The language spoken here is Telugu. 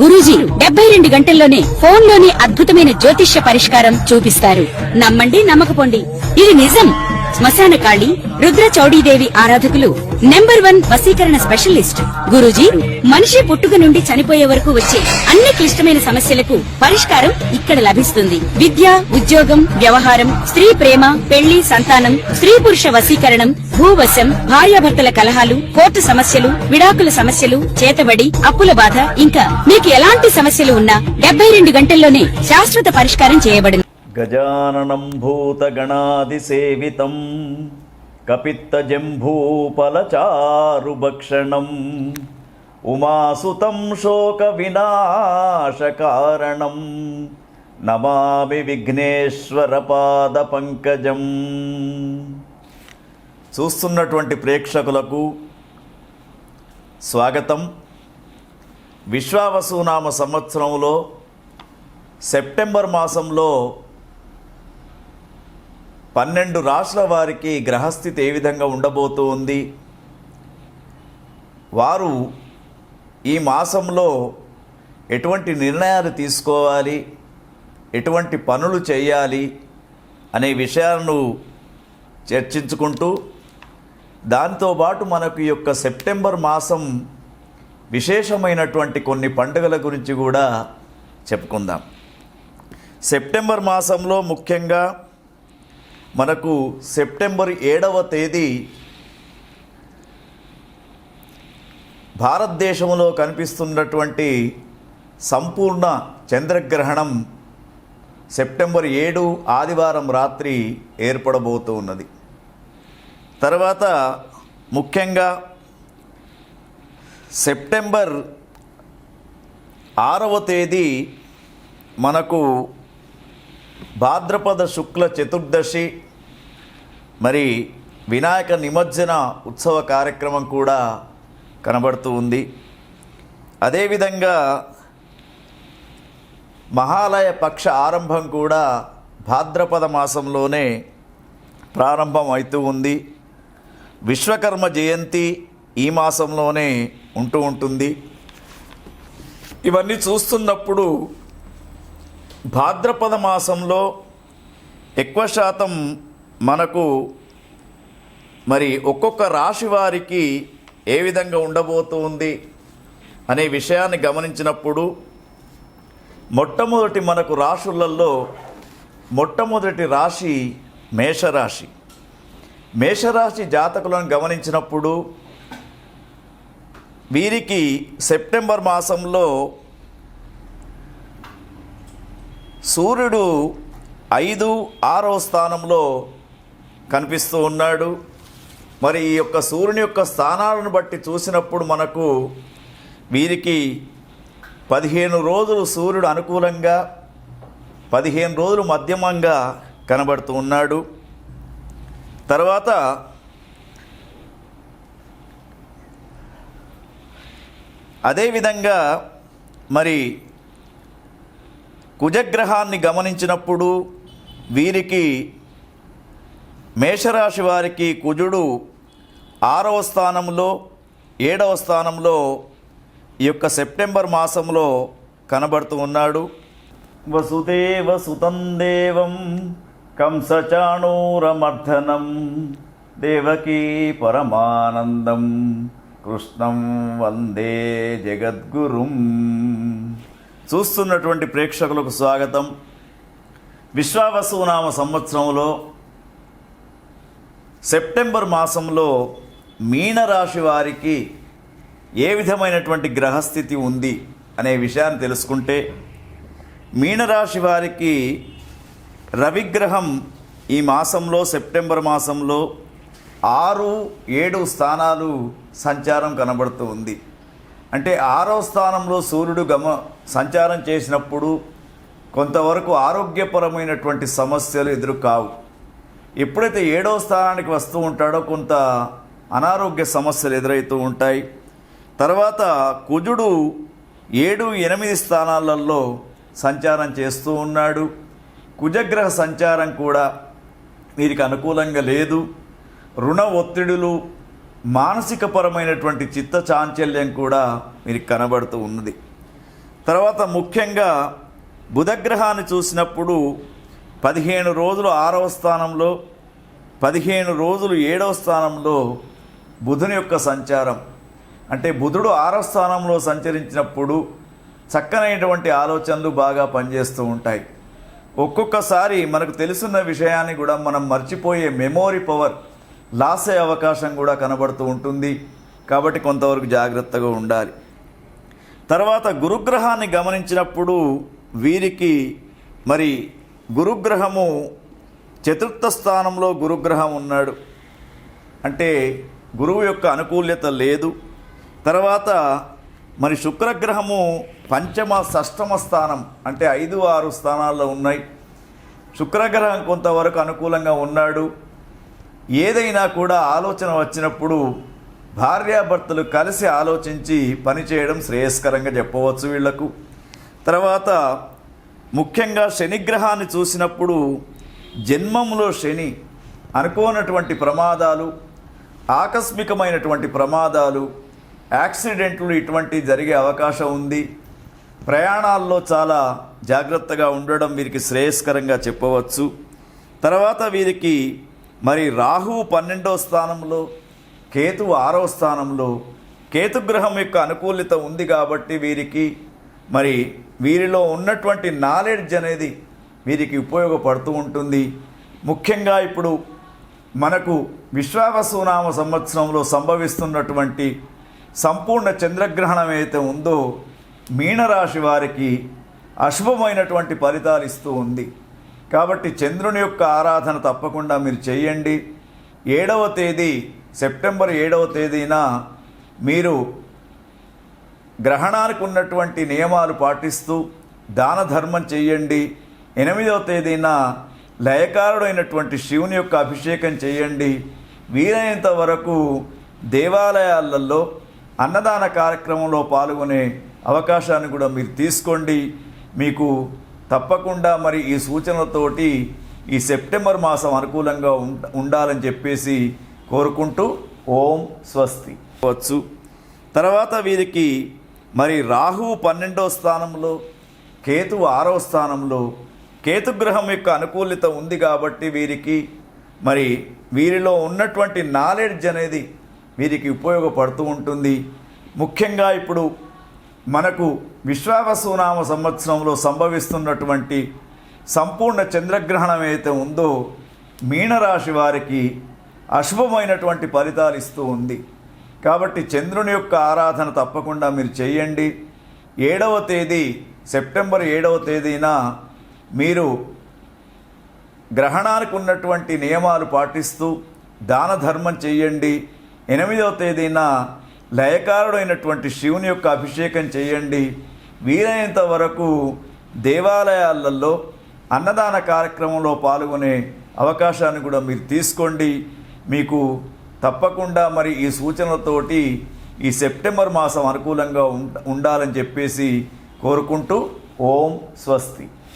గురూజీ 72 గంటల్లోనే ఫోన్ లోని అద్భుతమైన జ్యోతిష్య పరిష్కారం చూపిస్తారు. నమ్మండి, నమ్మకపోండి, ఇది నిజం. శ్మశాన కాళి రుద్ర చౌడీదేవి ఆరాధకులు నంబర్ 1 వశీకరణ స్పెషలిస్ట్. గురూజీ మనిషి పుట్టుక నుండి చనిపోయే వరకు వచ్చే అన్ని క్లిష్టమైన సమస్యలకు పరిష్కారం ఇక్కడ లభిస్తుంది. విద్య, ఉద్యోగం, వ్యవహారం, స్త్రీ ప్రేమ, పెళ్లి, సంతానం, స్త్రీ పురుష వశీకరణం, భూవశం, భార్యాభర్తల కలహాలు, కోర్టు సమస్యలు, విడాకుల సమస్యలు, చేతబడి, అప్పుల బాధ, ఇంకా మీకు ఎలాంటి సమస్యలు ఉన్నా 72 గంటల్లోనే శాశ్వత పరిష్కారం చేయబడును. గజాననం భూతగణాదిసేవితం కపిత్తజంభూఫలచారుభక్షణం ఉమాసుతం శోక వినాశకారణం నమామి విఘ్నేశ్వర పాద పంకజం. చూస్తున్నటువంటి ప్రేక్షకులకు స్వాగతం. విశ్వావసునామ సంవత్సరంలో సెప్టెంబర్ మాసంలో 12 రాశుల వారికి గ్రహస్థితి ఏ విధంగా ఉండబోతూ ఉంది, వారు ఈ మాసంలో ఎటువంటి నిర్ణయాలు తీసుకోవాలి, ఎటువంటి పనులు చేయాలి అనే విషయాలను చర్చించుకుంటూ, దాంతోపాటు మనకు ఈ యొక్క సెప్టెంబర్ మాసం విశేషమైనటువంటి కొన్ని పండుగల గురించి కూడా చెప్పుకుందాం. సెప్టెంబర్ మాసంలో ముఖ్యంగా మనకు సెప్టెంబర్ 7వ తేదీ భారతదేశంలో కనిపిస్తున్నటువంటి సంపూర్ణ చంద్రగ్రహణం సెప్టెంబర్ 7 ఆదివారం రాత్రి ఏర్పడబోతూ ఉన్నది. తర్వాత ముఖ్యంగా సెప్టెంబర్ 6వ తేదీ మనకు భాద్రపద శుక్ల చతుర్దశి, మరి వినాయక నిమజ్జన ఉత్సవ కార్యక్రమం కూడా కనబడుతూ ఉంది. అదేవిధంగా మహాలయ పక్ష ఆరంభం కూడా భాద్రపద మాసంలోనే ప్రారంభం అవుతూ ఉంది. విశ్వకర్మ జయంతి ఈ మాసంలోనే ఉంటూ ఉంటుంది. ఇవన్నీ చూస్తున్నప్పుడు భాద్రపద మాసంలో ఎక్కువ శాతం మనకు మరి ఒక్కొక్క రాశి వారికి ఏ విధంగా ఉండబోతుంది అనే విషయాన్ని గమనించినప్పుడు, మొట్టమొదటి మనకు రాశులలో మొట్టమొదటి రాశి మేషరాశి. మేషరాశి జాతకులను గమనించినప్పుడు వీరికి సెప్టెంబర్ మాసంలో సూర్యుడు 5, 6వ స్థానంలో కనిపిస్తూ ఉన్నాడు. మరి ఈ యొక్క సూర్యుని యొక్క స్థానాలను బట్టి చూసినప్పుడు మనకు వీరికి 15 రోజులు సూర్యుడు అనుకూలంగా, 15 రోజులు మధ్యమంగా కనబడుతూ ఉన్నాడు. తర్వాత అదేవిధంగా మరి కుజగ్రహాన్ని గమనించినప్పుడు వీరికి మేషరాశి వారికి కుజుడు 6వ స్థానంలో, 7వ స్థానంలో ఈ యొక్క సెప్టెంబర్ మాసంలో కనబడుతూ ఉన్నాడు. వసుదేవ సుతం దేవం కంసచాణూరమర్ధనం దేవకీ పరమానందం కృష్ణం వందే జగద్గురుం. చూస్తున్నటువంటి ప్రేక్షకులకు స్వాగతం. విశ్వావసునామ సంవత్సరంలో సెప్టెంబర్ మాసంలో మీనరాశి వారికి ఏ విధమైనటువంటి గ్రహస్థితి ఉంది అనే విషయాన్ని తెలుసుకుంటే, మీనరాశి వారికి రవిగ్రహం ఈ మాసంలో సెప్టెంబర్ మాసంలో 6, 7 స్థానాలు సంచారం కనబడుతూ ఉంది. అంటే 6వ స్థానంలో సూర్యుడు సంచారం చేసినప్పుడు కొంతవరకు ఆరోగ్యపరమైనటువంటి సమస్యలు ఎదురు కావు. ఎప్పుడైతే 7వ స్థానానికి వస్తూ ఉంటాడో కొంత అనారోగ్య సమస్యలు ఎదురవుతూ ఉంటాయి. తర్వాత కుజుడు 7, 8 స్థానాలలో సంచారం చేస్తూ ఉన్నాడు. కుజగ్రహ సంచారం కూడా వీరికి అనుకూలంగా లేదు. రుణ ఒత్తిడులు, మానసికపరమైనటువంటి చిత్త చాంచల్యం కూడా మీకు కనబడుతూ ఉన్నది. తర్వాత ముఖ్యంగా బుధగ్రహాన్ని చూసినప్పుడు 15 రోజులు 6వ స్థానంలో, 15 రోజులు 7వ స్థానంలో బుధుని యొక్క సంచారం. అంటే బుధుడు 6వ స్థానంలో సంచరించినప్పుడు చక్కనైనటువంటి ఆలోచనలు బాగా పనిచేస్తూ ఉంటాయి. ఒక్కొక్కసారి మనకు తెలుసున్న విషయాన్ని కూడా మనం మర్చిపోయే మెమోరీ పవర్ లాస్ అయ్యే అవకాశం కూడా కనబడుతూ ఉంటుంది. కాబట్టి కొంతవరకు జాగ్రత్తగా ఉండాలి. తర్వాత గురుగ్రహాన్ని గమనించినప్పుడు వీరికి మరి గురుగ్రహము 4వ స్థానంలో గురుగ్రహం ఉన్నాడు. అంటే గురువు యొక్క అనుకూల్యత లేదు. తర్వాత మరి శుక్రగ్రహము 5వ 6వ స్థానం అంటే 5, 6 స్థానాల్లో ఉన్నాయి. శుక్రగ్రహం కొంతవరకు అనుకూలంగా ఉన్నాడు. ఏదైనా కూడా ఆలోచన వచ్చినప్పుడు భార్యాభర్తలు కలిసి ఆలోచించి పనిచేయడం శ్రేయస్కరంగా చెప్పవచ్చు వీళ్లకు. తర్వాత ముఖ్యంగా శనిగ్రహాన్ని చూసినప్పుడు జన్మంలో శని అనుకోనటువంటి ప్రమాదాలు, ఆకస్మికమైనటువంటి ప్రమాదాలు, యాక్సిడెంట్లు ఇటువంటివి జరిగే అవకాశం ఉంది. ప్రయాణాల్లో చాలా జాగ్రత్తగా ఉండడం వీరికి శ్రేయస్కరంగా చెప్పవచ్చు. తర్వాత వీరికి మరి రాహువు 12వ స్థానంలో, కేతువు 6వ స్థానంలో. కేతుగ్రహం యొక్క అనుకూలత ఉంది కాబట్టి వీరికి మరి వీరిలో ఉన్నటువంటి నాలెడ్జ్ అనేది వీరికి ఉపయోగపడుతూ ఉంటుంది. ముఖ్యంగా ఇప్పుడు మనకు విశ్వావసునామ సంవత్సరంలో సంభవిస్తున్నటువంటి సంపూర్ణ చంద్రగ్రహణం ఏదైతే ఉందో మీనరాశి వారికి అశుభమైనటువంటి ఫలితాలు ఇస్తూ ఉంది. కాబట్టి చంద్రుని యొక్క ఆరాధన తప్పకుండా మీరు చేయండి. 7వ తేదీ సెప్టెంబర్ 7వ తేదీన మీరు గ్రహణానికి ఉన్నటువంటి నియమాలు పాటిస్తూ దాన ధర్మం చేయండి. 8వ తేదీన లయకారుడైనటువంటి శివుని యొక్క అభిషేకం చేయండి. వీలైనంత వరకు దేవాలయాలలో అన్నదాన కార్యక్రమంలో పాల్గొనే అవకాశాన్ని కూడా మీరు తీసుకోండి. మీకు తప్పకుండా మరి ఈ సూచనలతోటి ఈ సెప్టెంబర్ మాసం అనుకూలంగా ఉండాలని చెప్పేసి కోరుకుంటూ ఓం స్వస్తి వచ్చు. తర్వాత వీరికి మరి రాహువు 12వ స్థానంలో, కేతువు 6వ స్థానంలో. కేతుగ్రహం యొక్క అనుకూలత ఉంది కాబట్టి వీరికి మరి వీరిలో ఉన్నటువంటి నాలెడ్జ్ అనేది వీరికి ఉపయోగపడుతూ ఉంటుంది. ముఖ్యంగా ఇప్పుడు మనకు విశ్వావసునామ సంవత్సరంలో సంభవిస్తున్నటువంటి సంపూర్ణ చంద్రగ్రహణం ఏదైతే ఉందో మీనరాశి వారికి అశుభమైనటువంటి ఫలితాలు ఇస్తూ ఉంది. కాబట్టి చంద్రుని యొక్క ఆరాధన తప్పకుండా మీరు చేయండి. 7వ తేదీ సెప్టెంబర్ 7వ తేదీన మీరు గ్రహణానికి ఉన్నటువంటి నియమాలు పాటిస్తూ దాన ధర్మం చేయండి. 8వ తేదీన లయకారుడైనటువంటి శివుని యొక్క అభిషేకం చేయండి. వీలైనంత వరకు దేవాలయాలలో అన్నదాన కార్యక్రమంలో పాల్గొనే అవకాశాన్ని కూడా మీరు తీసుకోండి. మీకు తప్పకుండా మరి ఈ సూచనలతోటి ఈ సెప్టెంబర్ మాసం అనుకూలంగా ఉండాలని చెప్పేసి కోరుకుంటూ ఓం స్వస్తి.